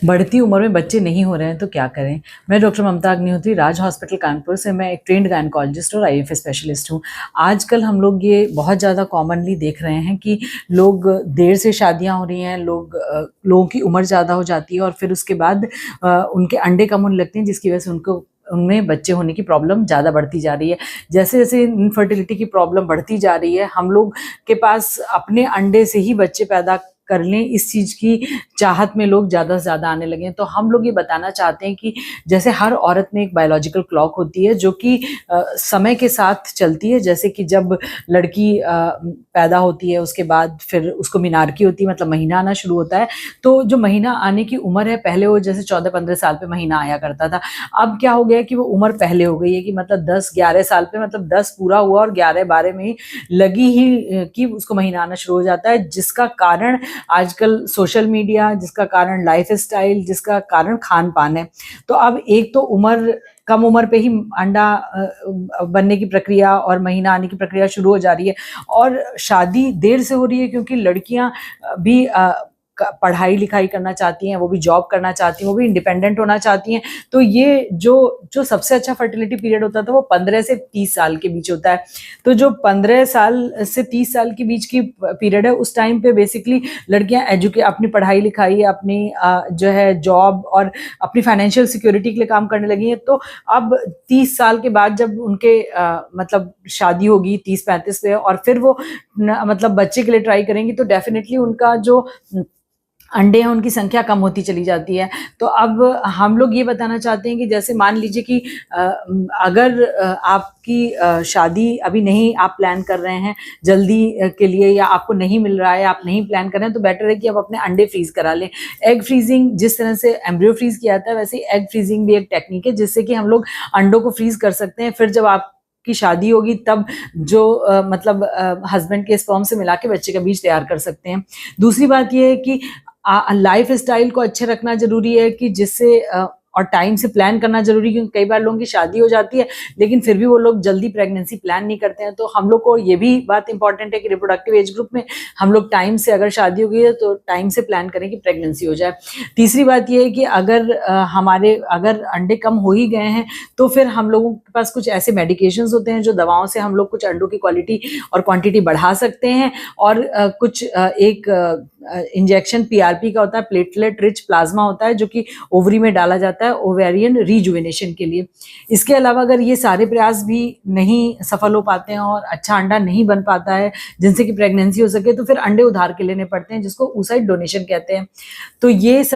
बढ़ती उम्र में बच्चे नहीं हो रहे हैं तो क्या करें। मैं डॉक्टर ममता अग्निहोत्री, राज हॉस्पिटल कानपुर से। मैं एक ट्रेंड गायनेकोलॉजिस्ट और आईएफए स्पेशलिस्ट हूँ। आजकल हम लोग ये बहुत ज़्यादा कॉमनली देख रहे हैं कि लोग देर से शादियाँ हो रही हैं, लोगों की उम्र ज़्यादा हो जाती है और फिर उसके बाद उनके अंडे कम होने लगते हैं, जिसकी वजह से उनमें बच्चे होने की प्रॉब्लम ज़्यादा बढ़ती जा रही है। जैसे जैसे इनफर्टिलिटी की प्रॉब्लम बढ़ती जा रही है, हम लोग के पास अपने अंडे से ही बच्चे पैदा कर लें, इस चीज़ की चाहत में लोग ज़्यादा से ज़्यादा आने लगे हैं। तो हम लोग ये बताना चाहते हैं कि जैसे हर औरत में एक बायोलॉजिकल क्लॉक होती है जो कि समय के साथ चलती है। जैसे कि जब लड़की पैदा होती है, उसके बाद फिर उसको मीनारकी होती है, मतलब महीना आना शुरू होता है। तो जो महीना आने की उम्र है, पहले वो जैसे 14-15 साल पे महीना आया करता था। अब क्या हो गया है कि वो उम्र पहले हो गई है कि मतलब 10-11 साल पे, मतलब 10 पूरा हुआ और 11-12 में ही लगी ही कि उसको महीना आना शुरू हो जाता है, जिसका कारण आजकल सोशल मीडिया, जिसका कारण लाइफस्टाइल, जिसका कारण खान पान है। तो अब एक तो कम उम्र पे ही अंडा बनने की प्रक्रिया और महीना आने की प्रक्रिया शुरू हो जा रही है, और शादी देर से हो रही है क्योंकि लड़कियां भी पढ़ाई लिखाई करना चाहती हैं, वो भी जॉब करना चाहती हैं, वो भी इंडिपेंडेंट होना चाहती हैं। तो ये जो सबसे अच्छा फर्टिलिटी पीरियड होता था वो 15 से 30 साल के बीच होता है। तो जो 15 साल से 30 साल के बीच की पीरियड है, उस टाइम पे बेसिकली लड़कियां अपनी पढ़ाई लिखाई, अपनी जो है जॉब और अपनी फाइनेंशियल सिक्योरिटी के लिए काम करने लगी हैं। तो अब 30 साल के बाद जब उनके मतलब शादी होगी 30-35 पे, और फिर वो मतलब बच्चे के लिए ट्राई करेंगी, तो डेफिनेटली उनका जो अंडे हैं उनकी संख्या कम होती चली जाती है। तो अब हम लोग ये बताना चाहते हैं कि जैसे मान लीजिए कि अगर आपकी शादी अभी नहीं आप प्लान कर रहे हैं जल्दी के लिए, या आपको नहीं मिल रहा है, आप नहीं प्लान कर रहे हैं, तो बेटर है कि आप अपने अंडे फ्रीज करा लें। एग फ्रीजिंग, जिस तरह से एम्ब्रियो फ्रीज किया जाता है, वैसे ही एग फ्रीजिंग भी एक टेक्निक है जिससे कि हम लोग अंडों को फ्रीज कर सकते हैं। फिर जब आप की शादी होगी तब जो मतलब हस्बैंड के स्पर्म से मिला के बच्चे का बीज तैयार कर सकते हैं। दूसरी बात यह है कि लाइफ स्टाइल को अच्छे रखना जरूरी है, कि जिससे और टाइम से प्लान करना जरूरी है, क्योंकि कई बार लोगों की शादी हो जाती है लेकिन फिर भी वो लोग जल्दी प्रेगनेंसी प्लान नहीं करते हैं। तो हम लोग को ये भी बात इंपॉर्टेंट है कि रिप्रोडक्टिव एज ग्रुप में हम लोग टाइम से, अगर शादी हो गई है तो टाइम से प्लान करें कि प्रेगनेंसी हो जाए। तीसरी बात ये है कि अगर अंडे कम हो ही गए हैं तो फिर हम लोगों के पास कुछ ऐसे मेडिकेशंस होते हैं जो दवाओं से हम लोग कुछ अंडों की क्वालिटी और क्वांटिटी बढ़ा सकते हैं, और कुछ एक इंजेक्शन पीआरपी का होता है, प्लेटलेट रिच प्लाज्मा होता है, जो कि ओवरी में डाला जाता है ओवेरियन रिजुवेनेशन के लिए। इसके अलावा अगर ये सारे प्रयास भी नहीं सफल हो पाते हैं और अच्छा अंडा नहीं बन पाता है जिनसे कि प्रेगनेंसी हो सके, तो फिर अंडे उधार के लेने पड़ते हैं, जिसको oocyte डोनेशन कहते हैं। तो ये